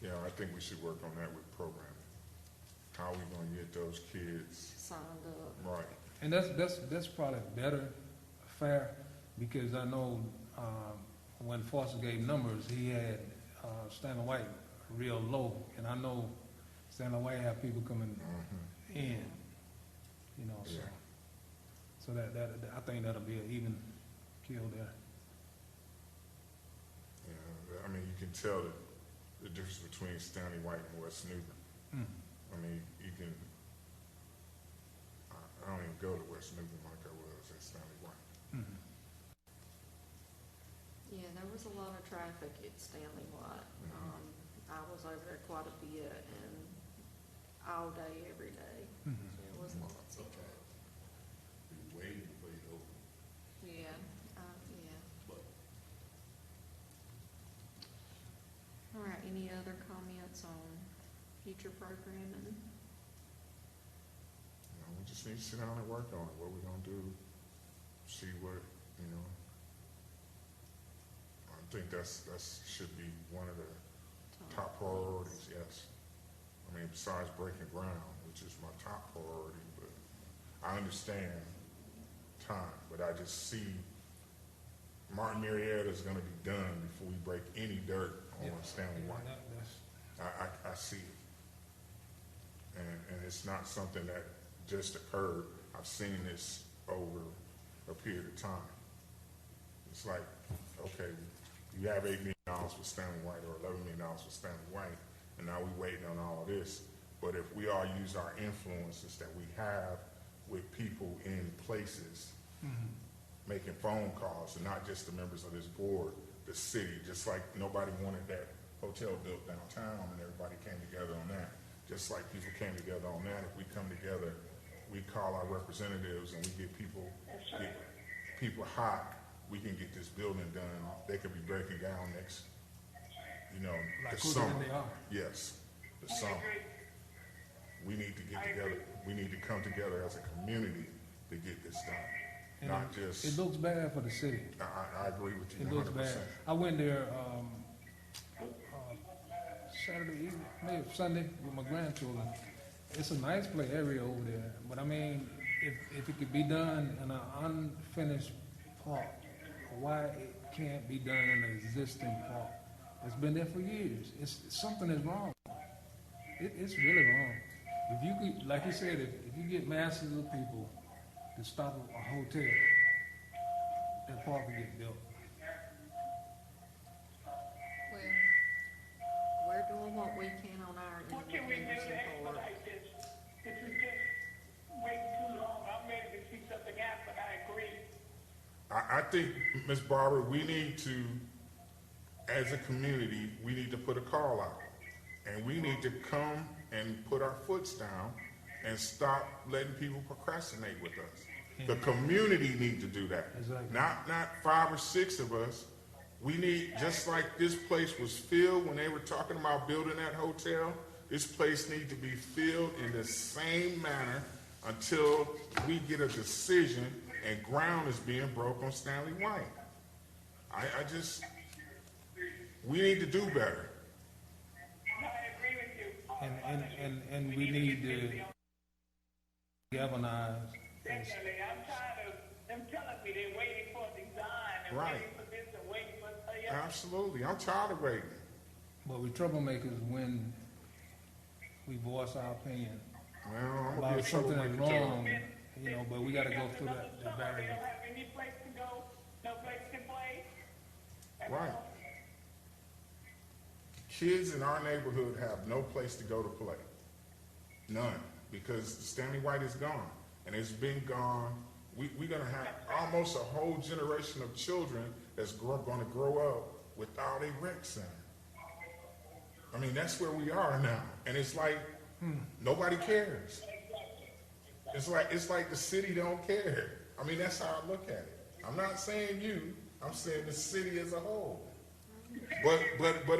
Yeah, I think we should work on that with programming. How we gonna get those kids Signed up. right? And that's probably better, fair, because I know, when Foster gave numbers, he had, Stanley White real low, and I know Stanley White have people coming in, you know, so. Yeah. So that, I think that'll be an even kill there. Yeah, I mean, you can tell the difference between Stanley White and West Newburgh. Mm. I mean, you can, I don't even go to West Newburgh like I was at Stanley White. Mhm. Yeah, there was a lot of traffic at Stanley White. I was over there quite a bit and all day, every day. Mhm. So it was lots of traffic. Be waiting for you to open, Yeah, yeah. but All right, any other comments on future programming? You know, we just just need to sit down and work on it, what we're gonna do, see what, you know. I think that's should be one of the top priorities, yes. I mean, besides breaking ground, which is my top priority, but I understand time, but I just see Martin Marietta is gonna be done before we break any dirt on Stanley White. I see it. And it's not something that just occurred. I've seen this over a period of time. It's like, okay, you have $8 million for Stanley White or $11 million for Stanley White, and now we're waiting on all this. But if we all use our influences that we have with people in places, making phone calls, and not just the members of this board, the city, just like nobody wanted that hotel built downtown and everybody came together on that. Just like people came together on that, if we come together, we call our representatives and we get people hot, we can get this building done. They could be breaking down next, Like the summer. they are. Yes, the summer. We need to get together. We need to come together as a community to get this done. And Not just. It looks bad for the city. I agree with you It 100%. looks bad. I went there Saturday evening, maybe Sunday with my grandchildren. It's a nice play area over there, but I mean, if it could be done in an unfinished park, why it can't be done in an existing park? It's been there for years. Something is wrong. It's really wrong. If you could, like you said, if you get masses of people to stop a hotel, that park will get built. Well, we're doing what we can on our end What with can we do Henderson to Board. expedite this? This is just waiting too long. I'm ready to see something happen, I agree. I think, Ms. Barber, we need to, as a community, we need to put a call out. And we need to come and put our foots down and stop letting people procrastinate with us. The community need to do that. Exactly. Not 5 or 6 of us. We need, just like this place was filled when they were talking about building that hotel, this place needs to be filled in the same manner until we get a decision and ground is being broke on Stanley White. We need to do better. I agree with you. And we need to galvanize. Definitely. I'm tired of them telling me they're waiting for a design and Right. waiting for this and waiting for Absolutely. I'm tired of waiting. But we troublemakers when we voice our opinion Well, I'm gonna be about a something that's troublemaker too. wrong, but we gotta go through that They don't barrier. have any place to go, no place to play. Right. Kids in our neighborhood have no place to go to play. None. Because Stanley White is gone. And it's been gone. We're going to have almost a whole generation of children that's going to grow up without a rec center. I mean, that's where we are now. And it's like, nobody cares. It's like the city don't care. I mean, that's how I look at it. I'm not saying you. I'm saying the city as a whole. But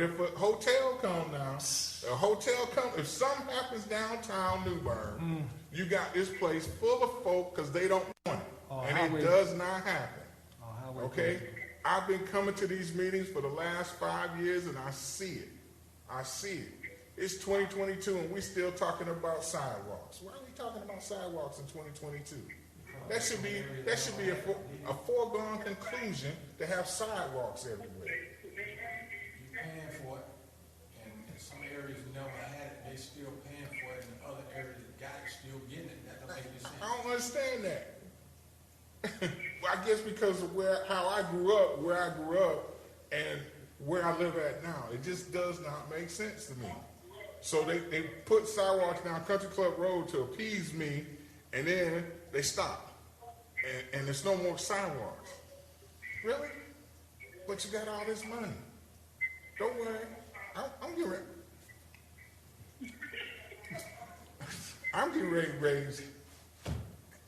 if a hotel come now, if something happens downtown New Bern, you got this place full of folk because they don't want it. And it does not happen. Okay? I've been coming to these meetings for the last 5 years and I see it. It's 2022 and we're still talking about sidewalks. Why are we talking about sidewalks in 2022? That should be a foregone conclusion to have sidewalks everywhere. You're paying for it, and in some areas never had it, they still paying for it, and other areas that got it still getting it. That don't make any sense. I don't understand that. Well, I guess because of how I grew up, and where I live at now, it just does not make sense to me. So they put sidewalks down Country Club Road to appease me, and then they stop. And there's no more sidewalks. Really? But you got all this money. Don't worry. I'm getting ready to raise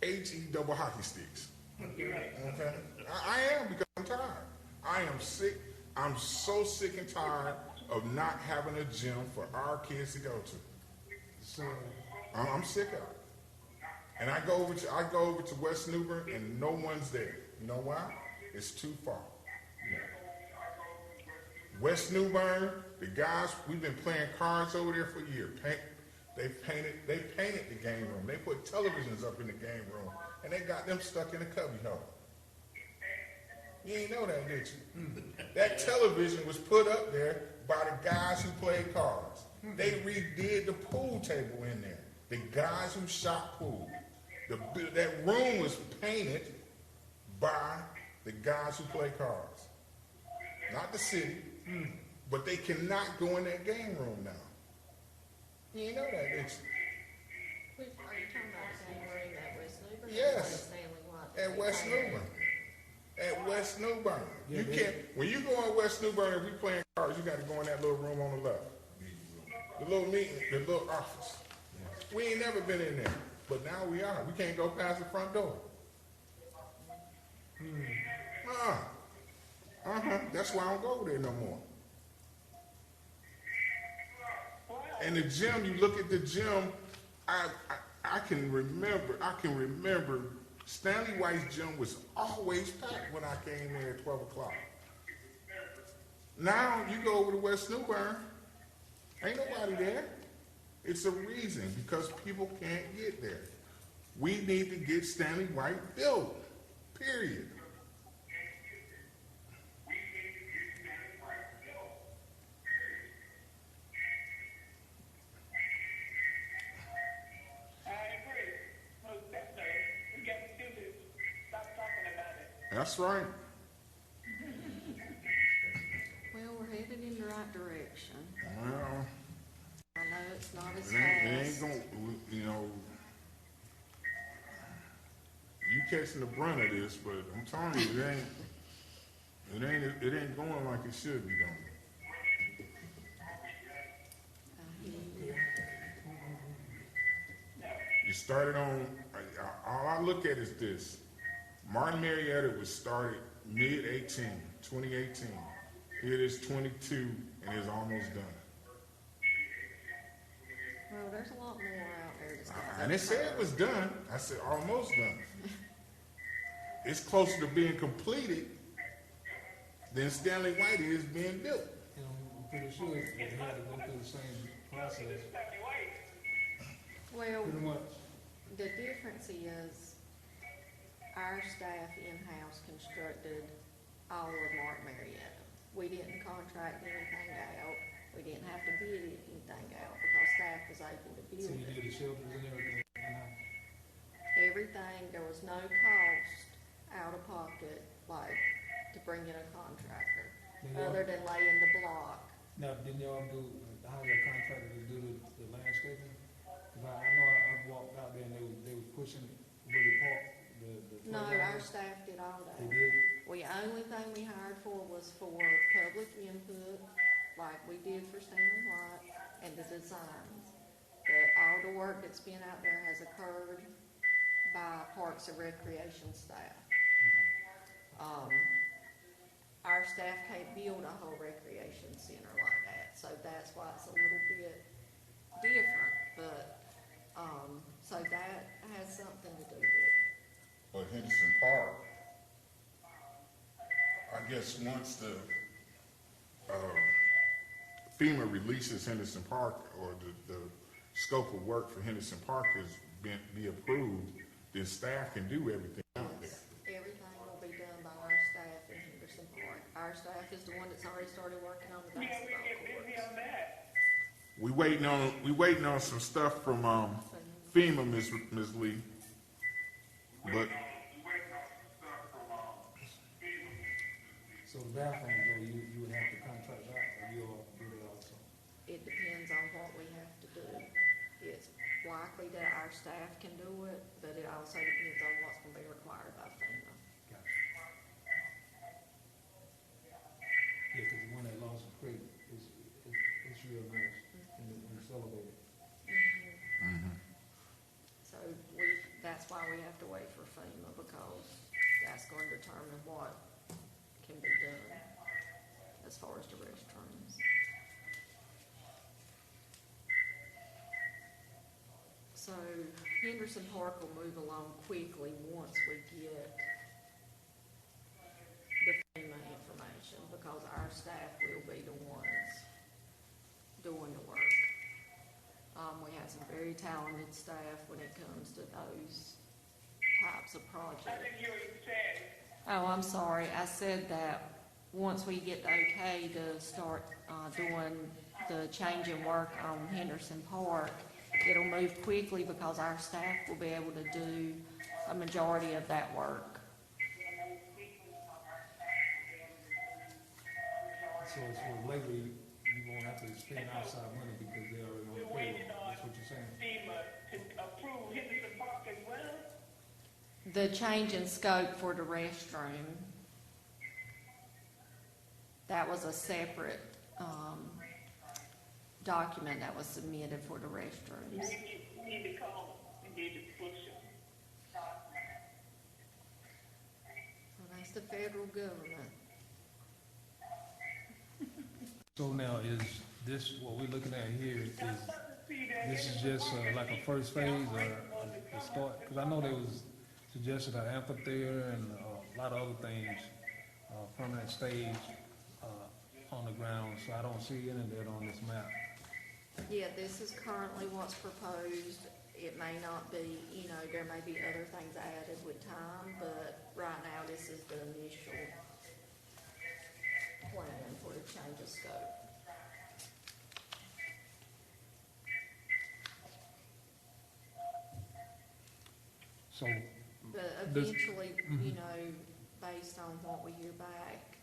HE double hockey sticks. Okay? I am, because I'm tired. I am sick. I'm so sick and tired of not having a gym for our kids to go to. So I'm sick of it. And I go over to West Newbern and no one's there. You know why? It's too far. West Newbern, the guys, we've been playing cards over there for years. They painted the game room. They put televisions up in the game room, and they got them stuck in a cubbyhole. You ain't know that, did you? That television was put up there by the guys who played cards. They redid the pool table in there. The guys who shot pool. That room was painted by the guys who play cards. Not the city, but they cannot go in that game room now. You ain't know that, did you? Are you talking about the same room at West Newbern? Yes. Stanley White? At West Newbern. At West Newbern. Yeah, You can't, when you go on West Newbern and we playing cards, you got to go in that little room on the left. The little meeting, the little office. We ain't never been in there, but now we are. We can't go past the front door. That's why I don't go over there no more. And the gym, you look at the gym, I can remember Stanley White's gym was always packed when I came there at 12 o'clock. Now you go over to West Newbern, ain't nobody there. It's a reason, because people can't get there. We need to get Stanley White built, period. That's right. Well, we're headed in the right direction. Well, I know it's not as it ain't fast. gonna, you know, you catching the brunt of this, but I'm telling you, it ain't going like it should be going. You started on, all I look at is this. Martin Marietta was started mid-18, 2018. Here it is 22, and it's almost done. Well, there's a lot more out there that's I didn't say it was done. I said almost done. It's closer to being completed than Stanley White is being built. You know, I'm pretty sure they had to go through the same process. Well, Pretty much. the difference is our staff in-house constructed all of Mark Marietta. We didn't contract anything out. We didn't have to bid anything out because staff was able to So build you it. did the shelters and everything. Everything, there was no cost out of pocket, like, to bring in a contractor, other than laying the block. Now, didn't y'all hire a contractor to do the landscaping? Cause I know I walked out there and they was pushing Woody Park, the. No, playground. our staff did all that. They did? Only thing we hired for was for public input, like we did for Stanley White, and the designs. But all the work that's been out there has occurred by Parks and Recreation staff. Our staff can't build a whole recreation center like that, so that's why it's a little bit different, but, so that has something to do with it. But Henderson Park, I guess once the FEMA releases Henderson Park, or the scope of work for Henderson Park has be approved, then staff can do everything out there. Everything will be done by our staff in Henderson Park. Our staff is the one that's already started working on the basketball courts. We waiting on some stuff from FEMA, Ms. Lee. But So the bathrooms, though, you would have to contract out, or you all do it also? It depends on what we have to do. It's likely that our staff can do it, but it also depends on what's gonna be required by FEMA. Gotcha. Yeah, cause the one at Lawson Creek is real nice and it's elevated. So that's why we have to wait for FEMA, because that's going to determine what can be done as far as the restrooms. So Henderson Park will move along quickly once we get the FEMA information, because our staff will be the ones doing the work. We have some very talented staff when it comes to those types of I projects. didn't hear what you said. Oh, I'm sorry, I said that once we get the okay to start, doing the change in work on Henderson Park, it'll move quickly because our staff will be able to do a majority of that work. So lately, you won't have to spend outside money because they already on the payroll, that's what you're saying? FEMA to approve Henderson Park as well? The change in scope for the restroom, that was a separate, document that was submitted for the restrooms. We need to call them, we need to push them. Well, that's the federal government. So now, is this, what we're looking at here, this is just like a first phase or a start? Because I know there was suggested an amphitheater and a lot of other things, permanent stage on the ground, so I don't see any of that on this map. Yeah, this is currently what's proposed. It may not be, there may be other things added with time, but right now, this is the initial plan for the change of scope. So, But Does- eventually, based on what we hear back,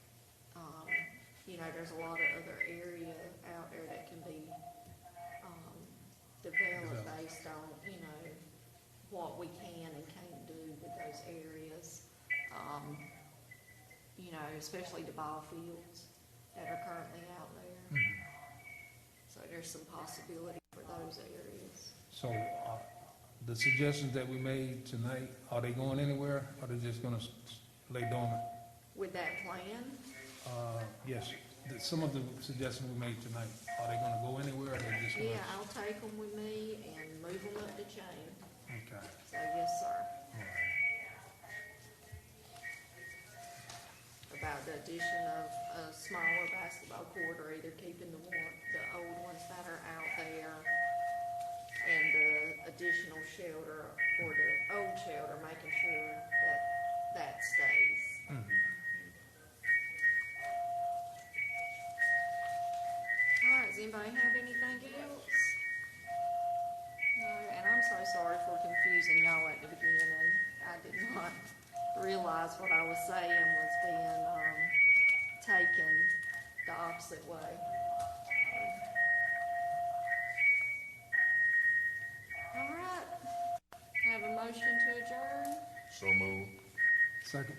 there's a lot of other area out there that can be, developed based on, what we can and can't do with those areas. Especially the ball fields that are currently out there. So there's some possibility for those areas. so the suggestions that we made tonight, are they going anywhere, or they just gonna lay dormant? With that plan, Yes, some of the suggestions we made tonight, are they gonna go anywhere, or they just gonna? yeah, I'll take them with me and move them up the chain. Okay, So, yes, sir. all right. About the addition of a smaller basketball court, or either keeping the old ones that are out there, and the additional shelter, or the old shelter, making sure that stays. All right, does anybody have anything else? No, and I'm so sorry for confusing y'all at the beginning. I did not realize what I was saying was being, taken the opposite way. All right, have a motion to adjourn? So moved. Second.